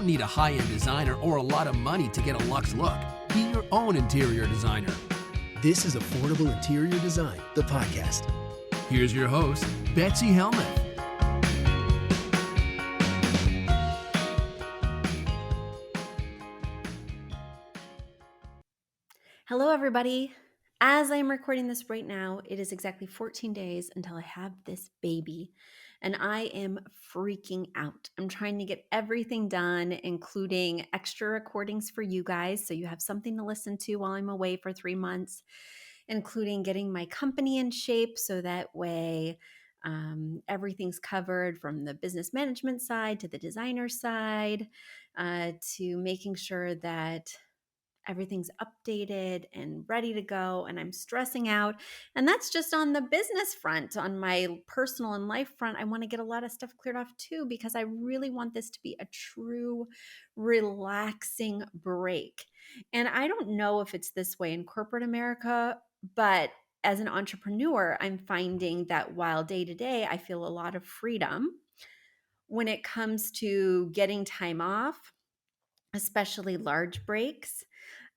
need a high-end designer or a lot of money to get a luxe look. Be your own interior designer. This is Affordable Interior Design, the podcast. Here's your host, Betsy Helmuth. Hello, everybody. As I'm recording this right now, it is exactly 14 days until I have this baby, and I am freaking out. I'm trying to get everything done, including extra recordings for you guys, so you have something to listen to while I'm away for 3 months, including getting my company in shape so that way everything's covered from the business management side to the designer side, to making sure that everything's updated and ready to go, and I'm stressing out. And that's just on the business front. On my personal and life front, I want to get a lot of stuff cleared off too, because I really want this to be a true relaxing break. And I don't know if it's this way in corporate America, but as an entrepreneur, I'm finding that while day to day I feel a lot of freedom when it comes to getting time off, especially large breaks,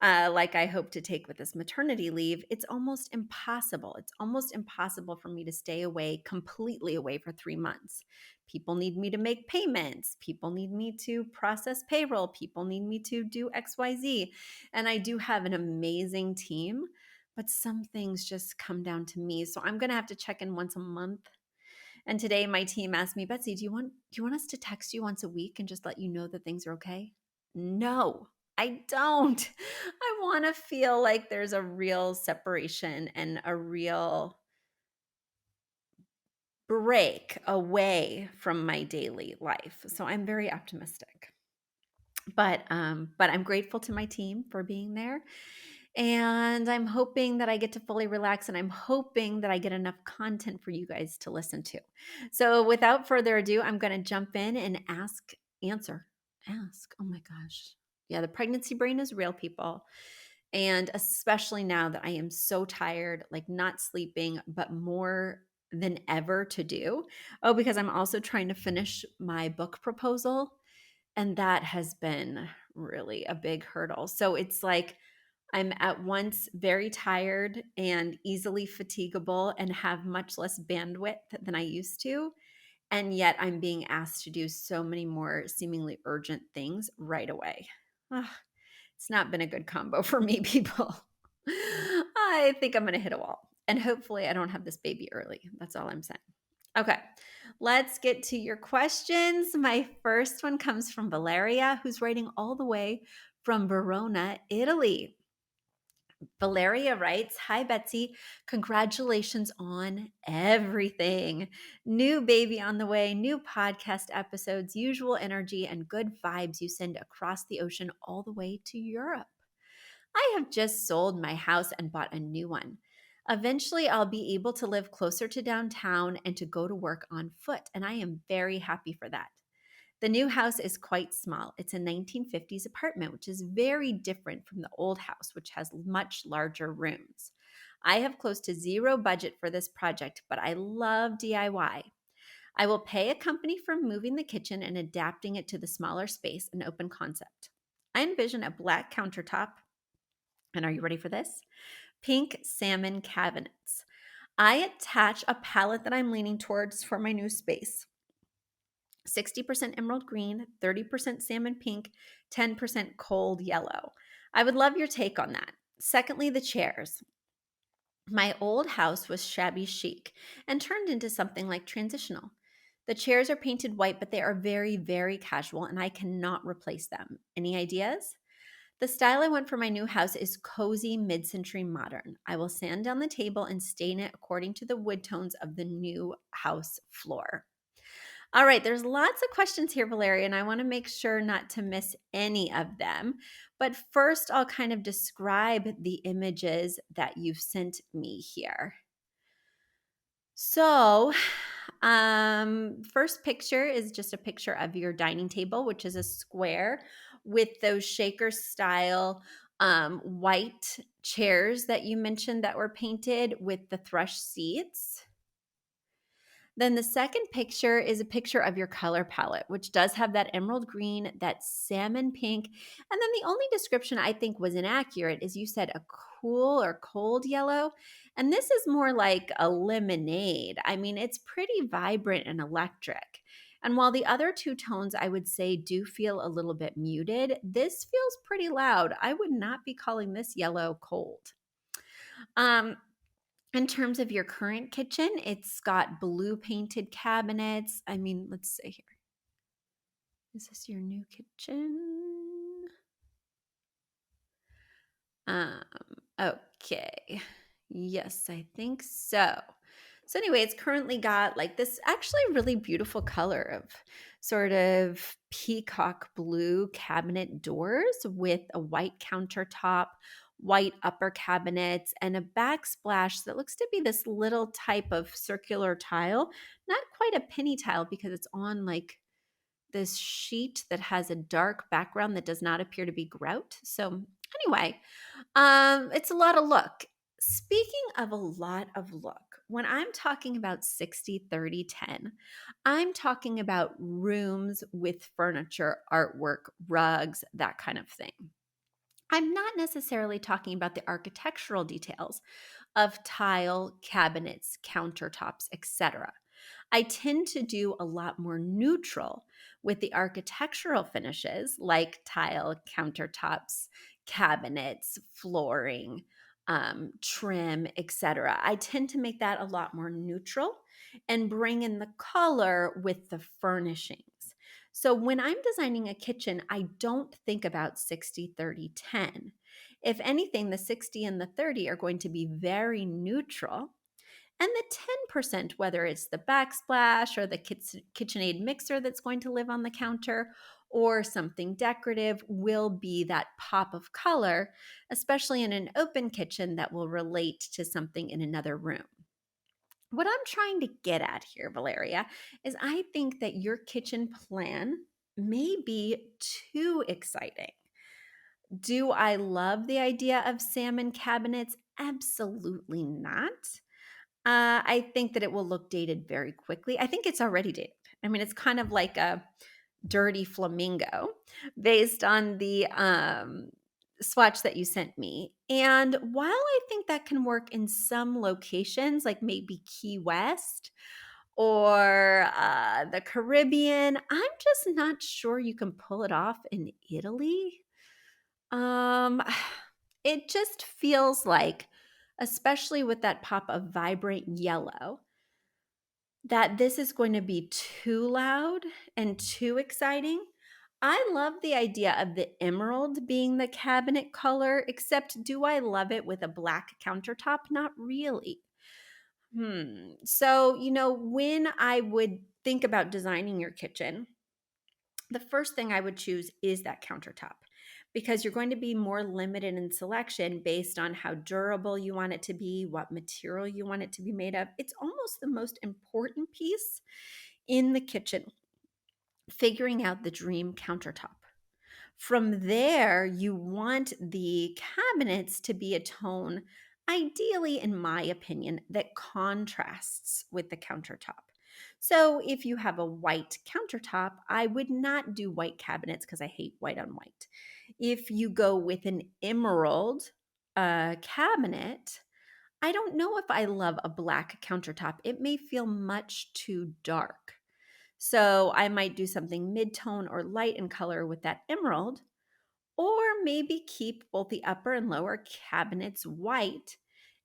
like I hope to take with this maternity leave, it's almost impossible. It's almost impossible for me to stay away, completely away for 3 months. People need me to make payments. People need me to process payroll. People need me to do XYZ. And I do have an amazing team, but some things just come down to me. So I'm going to have to check in once a month. And today my team asked me, Betsy, do you want us to text you once a week and just let you know that things are okay? No, I don't. I want to feel like there's a real separation and a real break away from my daily life. So I'm very optimistic. But I'm grateful to my team for being there. And I'm hoping that I get to fully relax, and I'm hoping that I get enough content for you guys to listen to. So without further ado, I'm going to jump in and ask. Oh my gosh. Yeah, the pregnancy brain is real, people. And especially now that I am so tired, like not sleeping, but more than ever to do. Oh, because I'm also trying to finish my book proposal. And that has been really a big hurdle. So it's like I'm at once very tired and easily fatigable and have much less bandwidth than I used to. And yet I'm being asked to do so many more seemingly urgent things right away. Ugh, it's not been a good combo for me, people. I think I'm going to hit a wall. And hopefully I don't have this baby early. That's all I'm saying. Okay, let's get to your questions. My first one comes from Valeria, who's writing all the way from Verona, Italy. Valeria writes, "Hi, Betsy. Congratulations on everything. New baby on the way, new podcast episodes, usual energy, and good vibes you send across the ocean all the way to Europe. I have just sold my house and bought a new one. Eventually, I'll be able to live closer to downtown and to go to work on foot, and I am very happy for that. The new house is quite small. It's a 1950s apartment, which is very different from the old house, which has much larger rooms. I have close to zero budget for this project, but I love DIY. I will pay a company for moving the kitchen and adapting it to the smaller space and open concept. I envision a black countertop, and are you ready for this? Pink salmon cabinets. I attach a palette that I'm leaning towards for my new space. 60% emerald green, 30% salmon pink, 10% cold yellow. I would love your take on that. Secondly, the chairs. My old house was shabby chic and turned into something like transitional. The chairs are painted white, but they are very, very casual, and I cannot replace them. Any ideas? The style I want for my new house is cozy mid-century modern. I will sand down the table and stain it according to the wood tones of the new house floor." All right, there's lots of questions here, Valeria, and I want to make sure not to miss any of them. But first, I'll kind of describe the images that you've sent me here. So, first picture is just a picture of your dining table, which is a square with those shaker style white chairs that you mentioned that were painted with the thrush seats. Then the second picture is a picture of your color palette, which does have that emerald green, that salmon pink. And then the only description I think was inaccurate is you said a cool or cold yellow. And this is more like a lemonade. I mean, it's pretty vibrant and electric. And while the other two tones I would say do feel a little bit muted, this feels pretty loud. I would not be calling this yellow cold. Um, in terms of your current kitchen, it's got blue painted cabinets. I mean, let's see here. Is this your new kitchen? Um, okay. Yes, I think so. So anyway, it's currently got like this actually really beautiful color of sort of peacock blue cabinet doors with a white countertop, white upper cabinets, and a backsplash that looks to be this little type of circular tile. Not quite a penny tile because it's on like this sheet that has a dark background that does not appear to be grout. So anyway, it's a lot of look. Speaking of a lot of look, when I'm talking about 60, 30, 10, I'm talking about rooms with furniture, artwork, rugs, that kind of thing. I'm not necessarily talking about the architectural details of tile, cabinets, countertops, etc. I tend to do a lot more neutral with the architectural finishes like tile, countertops, cabinets, flooring, trim, etc. I tend to make that a lot more neutral and bring in the color with the furnishings. So when I'm designing a kitchen, I don't think about 60, 30, 10. If anything, the 60 and the 30 are going to be very neutral. And the 10%, whether it's the backsplash or the KitchenAid mixer that's going to live on the counter or something decorative, will be that pop of color, especially in an open kitchen that will relate to something in another room. What I'm trying to get at here, Valeria, is I think that your kitchen plan may be too exciting. Do I love the idea of salmon cabinets? Absolutely not. I think that it will look dated very quickly. I think it's already dated. I mean, it's kind of like a dirty flamingo based on the swatch that you sent me. And while I think that can work in some locations, like maybe Key West or the Caribbean, I'm just not sure you can pull it off in Italy. Um, it just feels like, especially with that pop of vibrant yellow, that this is going to be too loud and too exciting. I love the idea of the emerald being the cabinet color, except do I love it with a black countertop? Not really. So, when I would think about designing your kitchen, the first thing I would choose is that countertop because you're going to be more limited in selection based on how durable you want it to be, what material you want it to be made of. It's almost the most important piece in the kitchen, figuring out the dream countertop. From there, you want the cabinets to be a tone, ideally, in my opinion, that contrasts with the countertop. So if you have a white countertop, I would not do white cabinets because I hate white on white. If you go with an emerald cabinet, I don't know if I love a black countertop. It may feel much too dark. So I might do something mid-tone or light in color with that emerald, or maybe keep both the upper and lower cabinets white,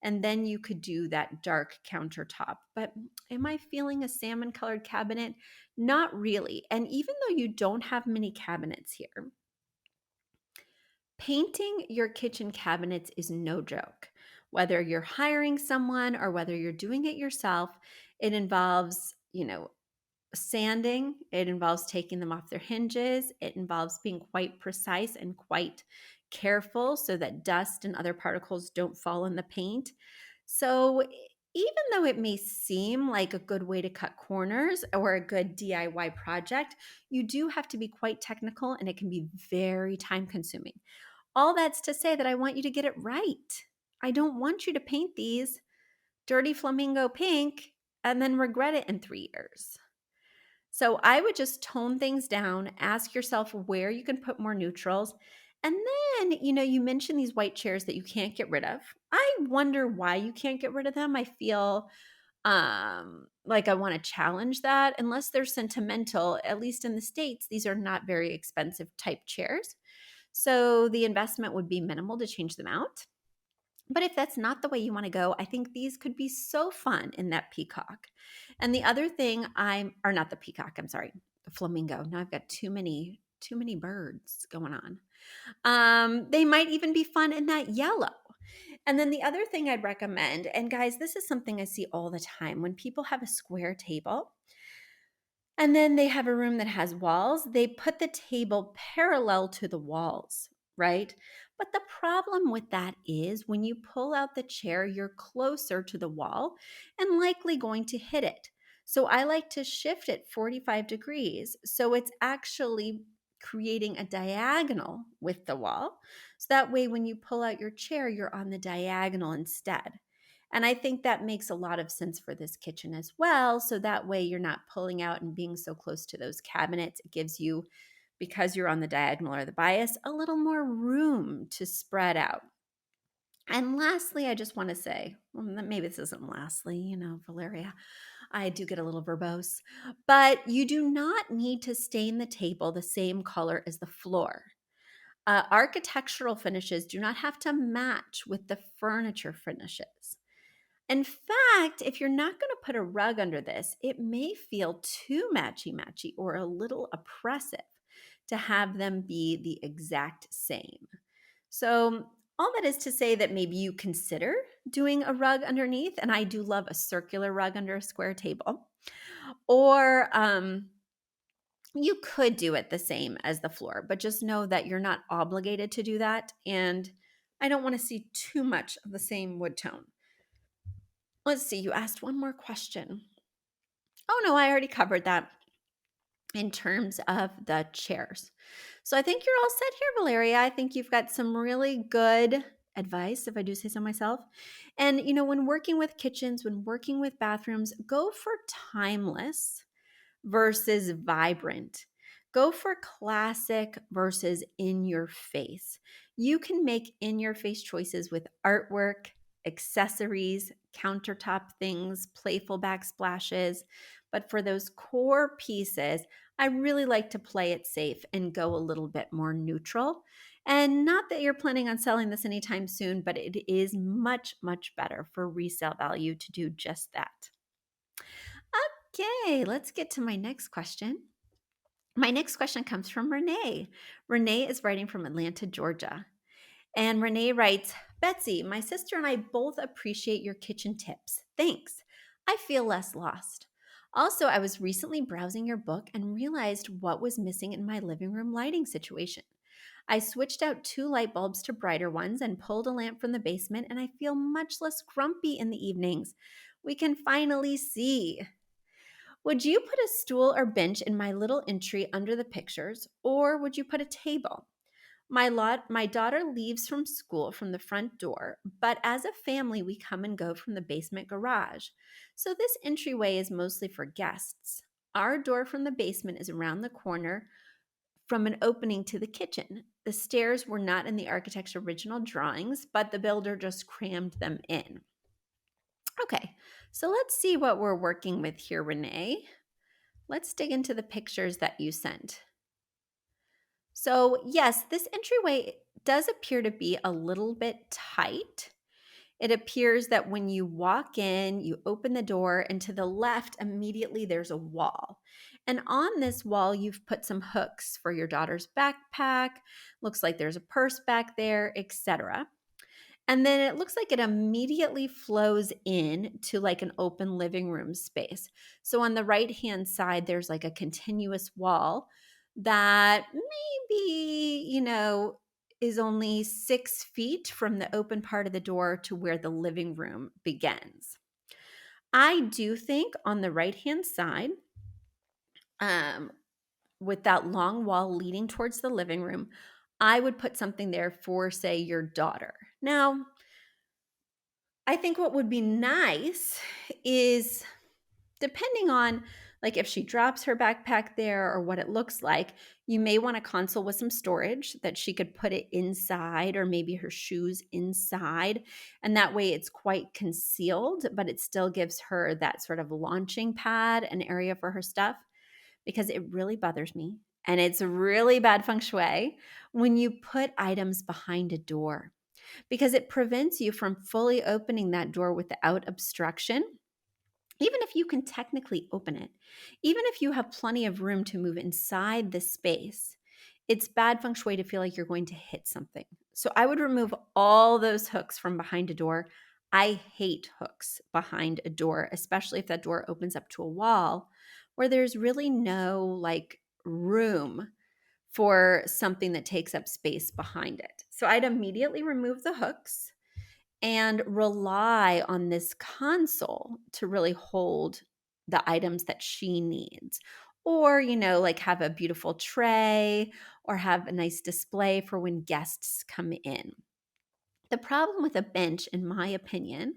and then you could do that dark countertop. But am I feeling a salmon colored cabinet? Not really. And even though you don't have many cabinets here, painting your kitchen cabinets is no joke. Whether you're hiring someone or whether you're doing it yourself, it involves, sanding, it involves taking them off their hinges, it involves being quite precise and quite careful so that dust and other particles don't fall in the paint. So, even though it may seem like a good way to cut corners or a good DIY project, you do have to be quite technical and it can be very time consuming. All that's to say that I want you to get it right. I don't want you to paint these dirty flamingo pink and then regret it in 3 years. So I would just tone things down, ask yourself where you can put more neutrals. And then, you mentioned these white chairs that you can't get rid of. I wonder why you can't get rid of them. I feel like I want to challenge that. Unless they're sentimental, at least in the States, these are not very expensive type chairs. So the investment would be minimal to change them out. But if that's not the way you want to go, I think these could be so fun in that peacock. And the other thing or not the peacock, I'm sorry, the flamingo. Now I've got too many birds going on. They might even be fun in that yellow. And then the other thing I'd recommend, and guys, this is something I see all the time when people have a square table and then they have a room that has walls, they put the table parallel to the walls, right? But the problem with that is when you pull out the chair, you're closer to the wall and likely going to hit it. So I like to shift it 45 degrees. So it's actually creating a diagonal with the wall. So that way, when you pull out your chair, you're on the diagonal instead. And I think that makes a lot of sense for this kitchen as well. So that way you're not pulling out and being so close to those cabinets. It gives you, because you're on the diagonal or the bias, a little more room to spread out. And lastly, I just want to say, well, maybe this isn't lastly, Valeria, I do get a little verbose, but you do not need to stain the table the same color as the floor. Architectural finishes do not have to match with the furniture finishes. In fact, if you're not going to put a rug under this, it may feel too matchy-matchy or a little oppressive to have them be the exact same. So all that is to say that maybe you consider doing a rug underneath, and I do love a circular rug under a square table, or you could do it the same as the floor, but just know that you're not obligated to do that, and I don't want to see too much of the same wood tone. Let's see, you asked one more question. Oh, no, I already covered that in terms of the chairs. So I think you're all set here, Valeria. I think you've got some really good advice, if I do say so myself. And, when working with kitchens, when working with bathrooms, go for timeless versus vibrant. Go for classic versus in your face. You can make in your face choices with artwork, accessories, countertop things, playful backsplashes. But for those core pieces, I really like to play it safe and go a little bit more neutral. And not that you're planning on selling this anytime soon, but it is much, much better for resale value to do just that. Okay, let's get to my next question. My next question comes from Ranae. Ranae is writing from Atlanta, Georgia. And Ranae writes, Betsy, my sister and I both appreciate your kitchen tips. Thanks. I feel less lost. Also, I was recently browsing your book and realized what was missing in my living room lighting situation. I switched out 2 light bulbs to brighter ones and pulled a lamp from the basement, and I feel much less grumpy in the evenings. We can finally see. Would you put a stool or bench in my little entry under the pictures, or would you put a table? My daughter leaves from school from the front door, but as a family, we come and go from the basement garage. So this entryway is mostly for guests. Our door from the basement is around the corner from an opening to the kitchen. The stairs were not in the architect's original drawings, but the builder just crammed them in. Okay, so let's see what we're working with here, Ranae. Let's dig into the pictures that you sent. So yes, this entryway does appear to be a little bit tight. It appears that when you walk in, you open the door, and to the left, immediately there's a wall. And on this wall, you've put some hooks for your daughter's backpack. Looks like there's a purse back there, etc. And then it looks like it immediately flows in to like an open living room space. So on the right-hand side, there's like a continuous wall that maybe, is only 6 feet from the open part of the door to where the living room begins. I do think on the right-hand side, with that long wall leading towards the living room, I would put something there for, say, your daughter. Now, I think what would be nice is Depending on like if she drops her backpack there or what it looks like, you may want a console with some storage that she could put it inside, or maybe her shoes inside. And that way it's quite concealed, but it still gives her that sort of launching pad, an area for her stuff, because it really bothers me. And it's really bad feng shui when you put items behind a door, because it prevents you from fully opening that door without obstruction. Even if you can technically open it, even if you have plenty of room to move inside the space, it's bad feng shui to feel like you're going to hit something. So I would remove all those hooks from behind a door. I hate hooks behind a door, especially if that door opens up to a wall where there's really no like room for something that takes up space behind it. So I'd immediately remove the hooks and rely on this console to really hold the items that she needs. Or, like have a beautiful tray or have a nice display for when guests come in. The problem with a bench, in my opinion,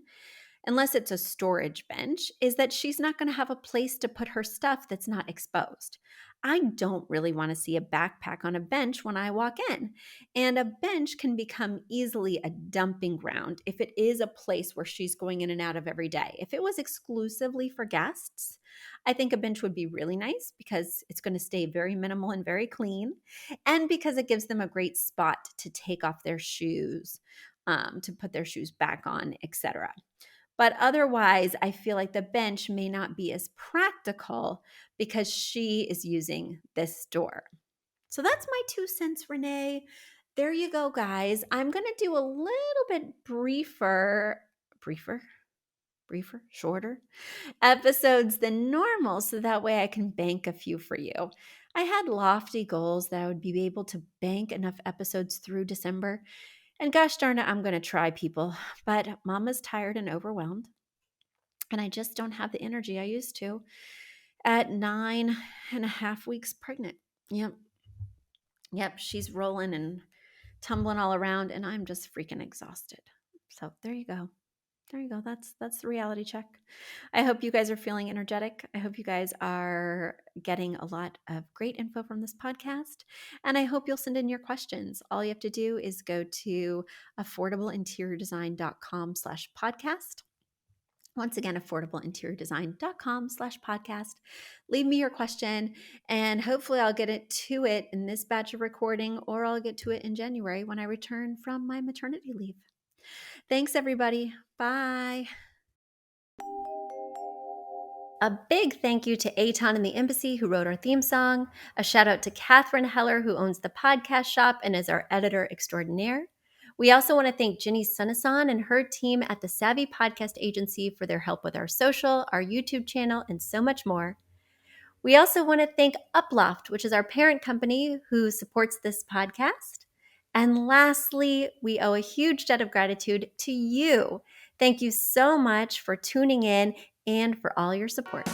unless it's a storage bench, is that she's not going to have a place to put her stuff that's not exposed. I don't really want to see a backpack on a bench when I walk in. And a bench can become easily a dumping ground if it is a place where she's going in and out of every day. If it was exclusively for guests, I think a bench would be really nice because it's going to stay very minimal and very clean, and because it gives them a great spot to take off their shoes, to put their shoes back on, etc. But otherwise, I feel like the bench may not be as practical because she is using this door. So that's my 2 cents, Ranae. There you go, guys. I'm going to do a little bit shorter episodes than normal, so that way I can bank a few for you. I had lofty goals that I would be able to bank enough episodes through December. And gosh darn it, I'm going to try, people. But mama's tired and overwhelmed. And I just don't have the energy I used to at 9.5 weeks pregnant. Yep, she's rolling and tumbling all around, and I'm just freaking exhausted. So there you go. That's the reality check. I hope you guys are feeling energetic. I hope you guys are getting a lot of great info from this podcast. And I hope you'll send in your questions. All you have to do is go to affordableinteriordesign.com/podcast. Once again, affordableinteriordesign.com/podcast. Leave me your question, and hopefully I'll get to it in this batch of recording, or I'll get to it in January when I return from my maternity leave. Thanks, everybody. Bye. A big thank you to Aton and the Embassy, who wrote our theme song. A shout out to Catherine Heller, who owns the podcast shop and is our editor extraordinaire. We also want to thank Ginny Sunasan and her team at the Savvy Podcast Agency for their help with our social, our YouTube channel, and so much more. We also want to thank Uploft, which is our parent company who supports this podcast. And lastly, we owe a huge debt of gratitude to you. Thank you so much for tuning in and for all your support.